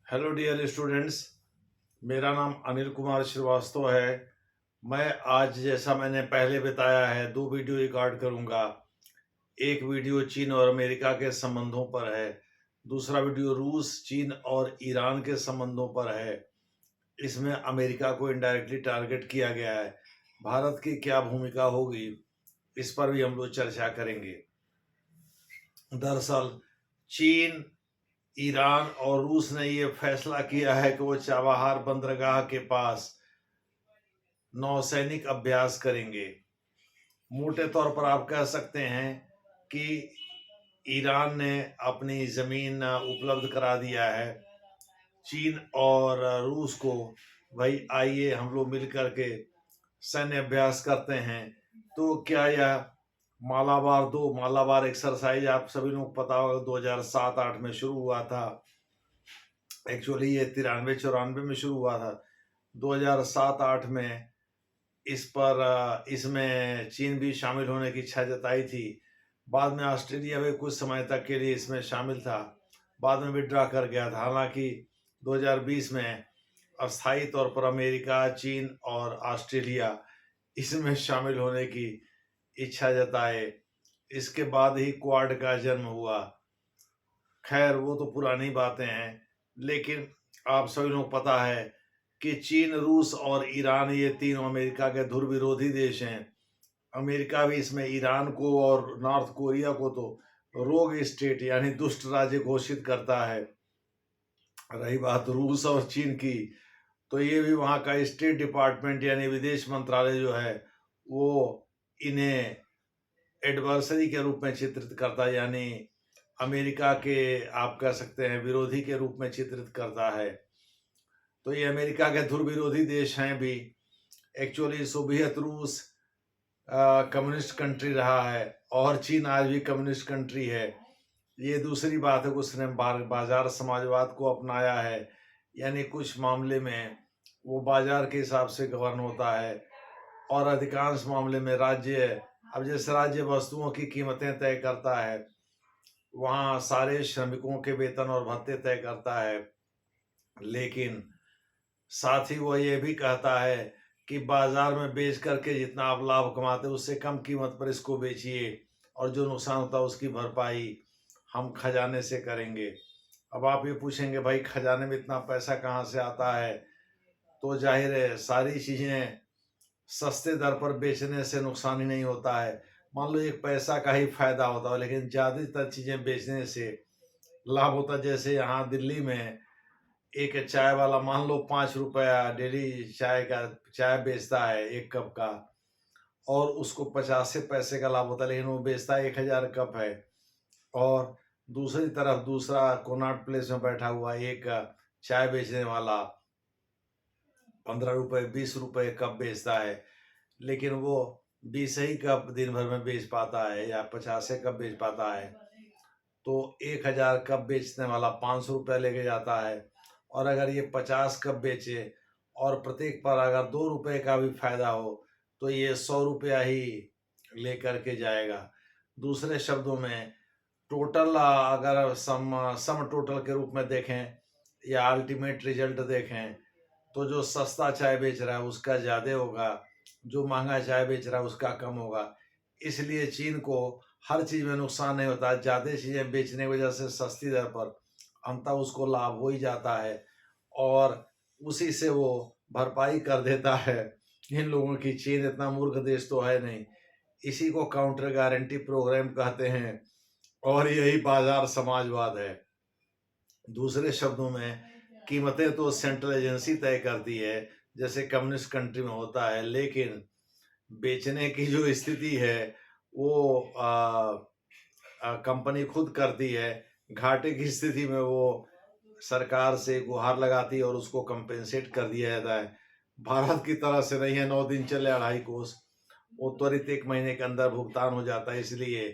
Hello dear students. मेरा नाम अनिल कुमार श्रीवास्तव है। मैं आज जैसा मैंने पहले बताया है 2 वीडियो रिकॉर्ड करूंगा। एक वीडियो चीन और अमेरिका के संबंधों पर है। दूसरा वीडियो रूस, चीन और ईरान के संबंधों पर है। इसमें अमेरिका को इनडायरेक्टली टारगेट किया गया है। भारत की क्या भूमिका होगी, इस पर भी हम लोग चर्चा करेंगे। दरअसल चीन, ईरान और रूस ने ये फैसला किया है कि वो चाबहार बंदरगाह के पास नौसैनिक अभ्यास करेंगे। मोटे तौर पर आप कह सकते हैं कि ईरान ने अपनी जमीन उपलब्ध करा दिया है चीन और रूस को, भाई आइए हम लोग मिल करके सैन्य अभ्यास करते हैं। तो क्या यह मालाबार एक्सरसाइज आप सभी लोग पता होगा 2007-8 में शुरू हुआ था। एक्चुअली ये 93-94 में शुरू हुआ था। 2007-8 में इसमें चीन भी शामिल होने की इच्छा जताई थी। बाद में ऑस्ट्रेलिया भी कुछ समय तक के लिए इसमें शामिल था, बाद में विड्रॉ कर गया था। हालांकि 2020 में अस्थायी तौर पर अमेरिका, चीन और ऑस्ट्रेलिया इसमें शामिल होने की इच्छा जताए। इसके बाद ही क्वाड का जन्म हुआ। खैर वो तो पुरानी बातें हैं, लेकिन आप सभी लोग पता है कि चीन, रूस और ईरान ये तीनों अमेरिका के धुर विरोधी देश हैं। अमेरिका भी इसमें ईरान को और नॉर्थ कोरिया को तो रोग स्टेट यानी दुष्ट राज्य घोषित करता है। रही बात रूस और चीन की, तो ये भी वहाँ का स्टेट डिपार्टमेंट यानी विदेश मंत्रालय जो है वो इन्हें एडवर्सरी के रूप में चित्रित करता है, यानी अमेरिका के आप कह सकते हैं विरोधी के रूप में चित्रित करता है। तो ये अमेरिका के ध्रुव विरोधी देश हैं भी। एक्चुअली सोवियत रूस कम्युनिस्ट कंट्री रहा है और चीन आज भी कम्युनिस्ट कंट्री है। ये दूसरी बात है कि उसने बाजार समाजवाद को अपनाया है, यानी कुछ मामले में वो बाजार के हिसाब से गवर्न होता है और अधिकांश मामले में राज्य, अब जैसे राज्य वस्तुओं की कीमतें तय करता है, वहाँ सारे श्रमिकों के वेतन और भत्ते तय करता है। लेकिन साथ ही वो ये भी कहता है कि बाजार में बेच करके जितना आप लाभ कमाते उससे कम कीमत पर इसको बेचिए और जो नुकसान होता है उसकी भरपाई हम खजाने से करेंगे। अब आप ये पूछेंगे भाई खजाने में इतना पैसा कहाँ से आता है, तो जाहिर है सारी चीज़ें सस्ते दर पर बेचने से नुकसान ही नहीं होता है। मान लो एक पैसा का ही फायदा होता है, लेकिन ज़्यादातर चीज़ें बेचने से लाभ होता है। जैसे यहाँ दिल्ली में एक चाय वाला मान लो 5 रुपया डेली चाय बेचता है एक कप का, और उसको 50 पैसे का लाभ होता है, लेकिन वो बेचता है 1000 कप है। और दूसरी तरफ दूसरा कोनाट प्लेस में बैठा हुआ एक चाय बेचने वाला 15 रुपये 20 रुपये कप बेचता है, लेकिन वो 20 ही कप दिन भर में बेच पाता है या 50 कप बेच पाता है। तो 1000 कप बेचने वाला 500 रुपये लेके जाता है, और अगर ये 50 कप बेचे और प्रत्येक पर अगर 2 रुपये का भी फायदा हो तो ये 100 रुपया ही लेकर के जाएगा। दूसरे शब्दों में टोटल अगर सम टोटल के रूप में देखें या अल्टीमेट रिजल्ट देखें तो जो सस्ता चाय बेच रहा है उसका ज़्यादा होगा, जो महंगा चाय बेच रहा है उसका कम होगा। इसलिए चीन को हर चीज़ में नुकसान नहीं होता, ज़्यादा चीज़ें बेचने की वजह से सस्ती दर पर अंततः उसको लाभ हो ही जाता है और उसी से वो भरपाई कर देता है इन लोगों की। चीन इतना मूर्ख देश तो है नहीं। इसी को काउंटर गारंटी प्रोग्राम कहते हैं और यही बाजार समाजवाद है। दूसरे शब्दों में कीमतें तो सेंट्रल एजेंसी तय करती है जैसे कम्युनिस्ट कंट्री में होता है, लेकिन बेचने की जो स्थिति है वो कंपनी खुद करती है। घाटे की स्थिति में वो सरकार से गुहार लगाती है और उसको कंपेंसेट कर दिया जाता है। भारत की तरह से नहीं है 9 दिन चले 2.5 कोस, वो त्वरित 1 महीने के अंदर भुगतान हो जाता है। इसलिए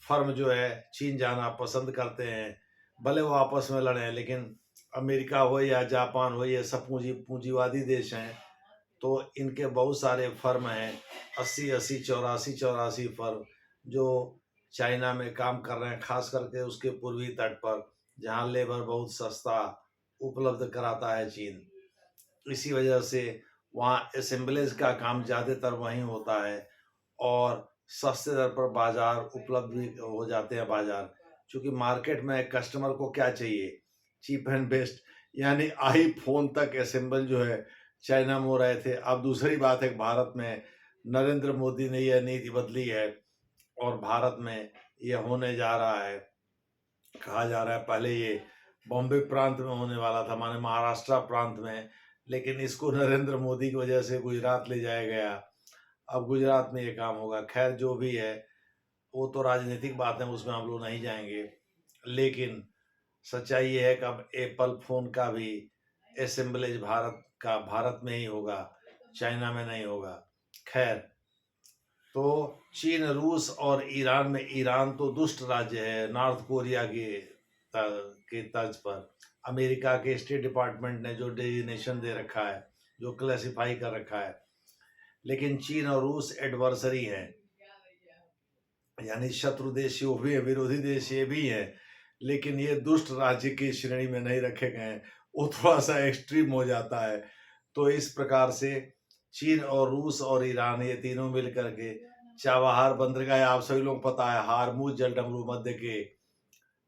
फर्म जो है चीन जाना पसंद करते हैं, भले वो आपस में लड़ें। लेकिन अमेरिका हो या जापान हो, ये सब पूंजीवादी देश हैं, तो इनके बहुत सारे फर्म हैं, 80-80, 84-84 फर्म जो चाइना में काम कर रहे हैं, खास करके उसके पूर्वी तट पर जहाँ लेबर बहुत सस्ता उपलब्ध कराता है चीन। इसी वजह से वहाँ असेंबलीज का काम ज़्यादातर वहीं होता है और सस्ते दर पर बाजार उपलब्ध भी हो जाते हैं बाजार। क्योंकि मार्केट में कस्टमर को क्या चाहिए, चीप एंड बेस्ट, यानी आईफोन तक असेंबल जो है चाइना में हो रहे थे। अब दूसरी बात है, भारत में नरेंद्र मोदी ने यह नीति बदली है और भारत में यह होने जा रहा है। कहा जा रहा है पहले ये बॉम्बे प्रांत में होने वाला था, माने महाराष्ट्र प्रांत में, लेकिन इसको नरेंद्र मोदी की वजह से गुजरात ले जाया गया। अब गुजरात में ये काम होगा। खैर जो भी है, वो तो राजनीतिक बात है, उसमें हम लोग नहीं जाएंगे। लेकिन सच्चाई ये है कि अब एप्पल फोन का भी असेंबलेज भारत में ही होगा, चाइना में नहीं होगा। खैर, तो चीन, रूस और ईरान में, ईरान तो दुष्ट राज्य है नॉर्थ कोरिया के तर्ज पर। अमेरिका के स्टेट डिपार्टमेंट ने जो डेजिग्नेशन दे रखा है, जो क्लासिफाई कर रखा है, लेकिन चीन और रूस एडवर्सरी हैं, यानी शत्रु देश वो भी है, विरोधी देश ये भी है, लेकिन ये दुष्ट राज्य की श्रेणी में नहीं रखे गए हैं, वो थोड़ा सा एक्सट्रीम हो जाता है। तो इस प्रकार से चीन और रूस और ईरान ये तीनों मिल करके चाबहार बंदरगाह, आप सभी लोग पता है, हारमुज जलडमरू मध्य के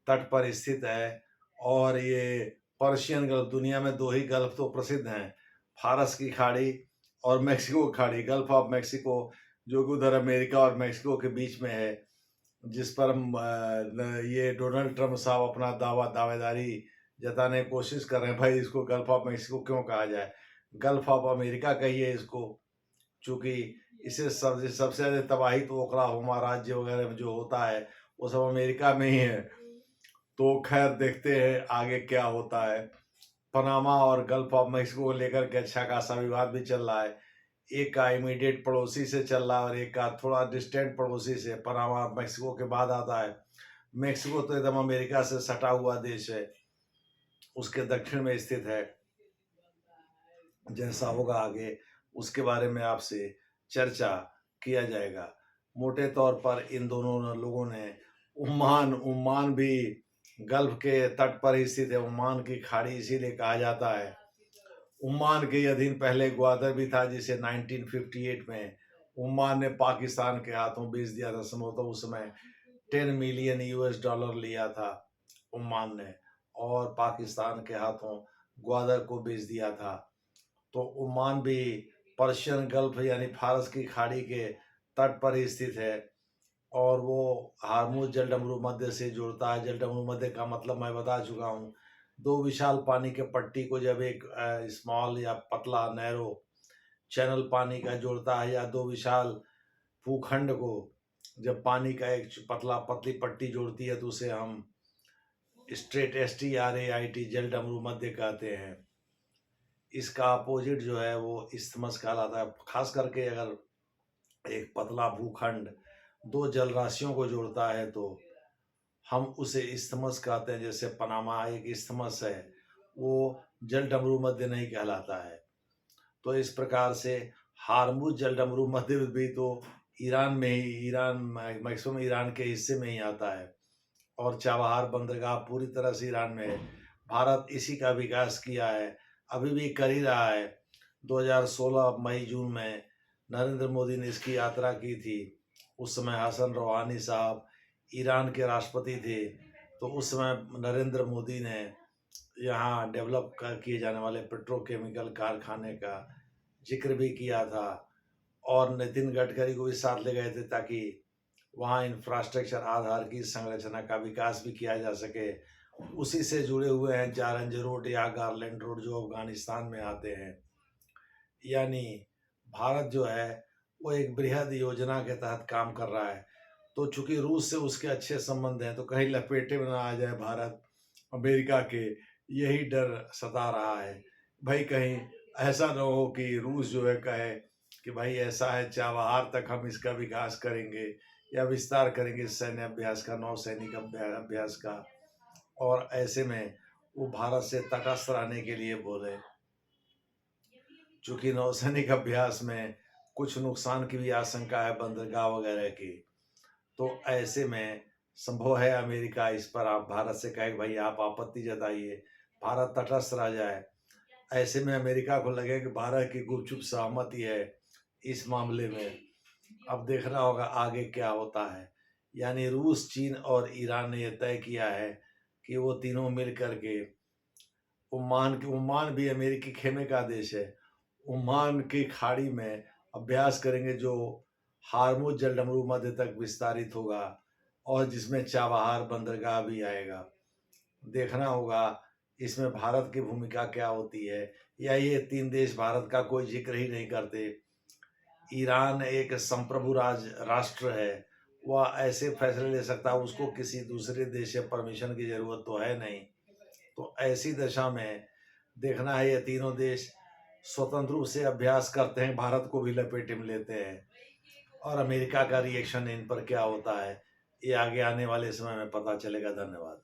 तट पर स्थित है। और ये पर्शियन गल्फ, दुनिया में दो ही गल्फ तो प्रसिद्ध हैं, फारस की खाड़ी और मैक्सिको की खाड़ी। गल्फ ऑफ मैक्सिको जो कि उधर अमेरिका और मैक्सिको के बीच में है, जिस पर ये डोनाल्ड ट्रम्प साहब अपना दावेदारी जताने की कोशिश कर रहे हैं, भाई इसको गल्फ ऑफ मैक्सिको क्यों कहा जाए, गल्फ ऑफ अमेरिका कहिए इसको। चूँकि इसे सबसे ज़्यादा तबाही तो ओक्लाहोमा राज्य वगैरह में जो होता है वो सब अमेरिका में ही है। तो खैर देखते हैं आगे क्या होता है। पनामा और गल्फ ऑफ मैक्सिको को लेकर के अच्छा खासा विवाद भी चल रहा है। एक का इमीडिएट पड़ोसी से चल रहा है और एक का थोड़ा डिस्टेंट पड़ोसी से। पनामा मैक्सिको के बाद आता है। मैक्सिको तो एकदम अमेरिका से सटा हुआ देश है, उसके दक्षिण में स्थित है। जैसा होगा आगे उसके बारे में आपसे चर्चा किया जाएगा। मोटे तौर पर इन दोनों लोगों ने उम्मान भी गल्फ के तट पर ही स्थित है। उम्मान की खाड़ी इसीलिए कहा जाता है। उम्मान के अधीन पहले ग्वादर भी था, जिसे 1958 में उम्मान ने पाकिस्तान के हाथों बेच दिया था। संभवतः उस समय 10 मिलियन US डॉलर लिया था उम्मान ने और पाकिस्तान के हाथों ग्वादर को बेच दिया था। तो ओमान भी पर्शियन गल्फ यानी फारस की खाड़ी के तट पर ही स्थित है और वो हारमुज जलडमरू मध्य से जुड़ता है। जलडमरू मध्य का मतलब मैं बता चुका हूँ, दो विशाल पानी के पट्टी को जब एक स्मॉल या पतला नैरो चैनल पानी का जोड़ता है, या दो विशाल भूखंड को जब पानी का एक पतली पट्टी जोड़ती है, तो उसे हम स्ट्रेट STRAIT जलडमरू मध्य कहते हैं। इसका अपोजिट जो है वो इस्थमस कहलाता है। खास करके अगर एक पतला भूखंड दो जल राशियों को जोड़ता है तो हम उसे इस्थमस कहते हैं। जैसे पनामा एक इस्थमस है, वो जलडमरू मध्य नहीं कहलाता है। तो इस प्रकार से हारमुज जलडमरू मध्य भी तो ईरान में ही, ईरान मैक्सिमम ईरान के हिस्से में ही आता है और चाबहार बंदरगाह पूरी तरह से ईरान में है। भारत इसी का विकास किया है, अभी भी कर ही रहा है। 2016 मई जून में नरेंद्र मोदी ने इसकी यात्रा की थी। उस समय हसन रूहानी साहब ईरान के राष्ट्रपति थे, तो उस समय नरेंद्र मोदी ने यहाँ डेवलप किए जाने वाले पेट्रोकेमिकल कारखाने का जिक्र भी किया था और नितिन गडकरी को भी साथ ले गए थे, ताकि वहाँ इंफ्रास्ट्रक्चर आधार की संरचना का विकास भी किया जा सके। उसी से जुड़े हुए हैं जारंज रोड या गारलैंड रोड जो अफगानिस्तान में आते हैं। यानी भारत जो है वो एक बृहद योजना के तहत काम कर रहा है। तो चूंकि रूस से उसके अच्छे संबंध हैं, तो कहीं लपेटे में ना आ जाए भारत अमेरिका के, यही डर सता रहा है। भाई कहीं ऐसा ना हो कि रूस जो है कहे कि भाई ऐसा है, चाबहार तक हम इसका विकास करेंगे या विस्तार करेंगे सैन्य अभ्यास का, नौसैनिक अभ्यास का, और ऐसे में वो भारत से तटस्थ रहने के लिए बोले। चूंकि नौसैनिक अभ्यास में कुछ नुकसान की भी आशंका है बंदरगाह वगैरह की, तो ऐसे में संभव है अमेरिका इस पर आप भारत से कहे भाई आप आपत्ति जताइए, भारत तटस्थ रह जाए। ऐसे में अमेरिका को लगे कि भारत की गुपचुप सहमति है इस मामले में। अब देखना होगा आगे क्या होता है। यानी रूस, चीन और ईरान ने यह तय किया है कि वो तीनों मिल करके ओमान भी अमेरिकी खेमे का देश है, ओमान की खाड़ी में अभ्यास करेंगे जो हार्मुज जलडमरू मध्य तक विस्तारित होगा और जिसमें चाबहार बंदरगाह भी आएगा। देखना होगा इसमें भारत की भूमिका क्या होती है, या ये तीन देश भारत का कोई जिक्र ही नहीं करते। ईरान एक संप्रभु राष्ट्र है, वह ऐसे फैसले ले सकता है, उसको किसी दूसरे देश से परमिशन की जरूरत तो है नहीं। तो ऐसी दशा में देखना है ये तीनों देश स्वतंत्र रूप से अभ्यास करते हैं, भारत को भी लपेटे में लेते हैं, और अमेरिका का रिएक्शन इन पर क्या होता है ये आगे आने वाले समय में पता चलेगा। धन्यवाद।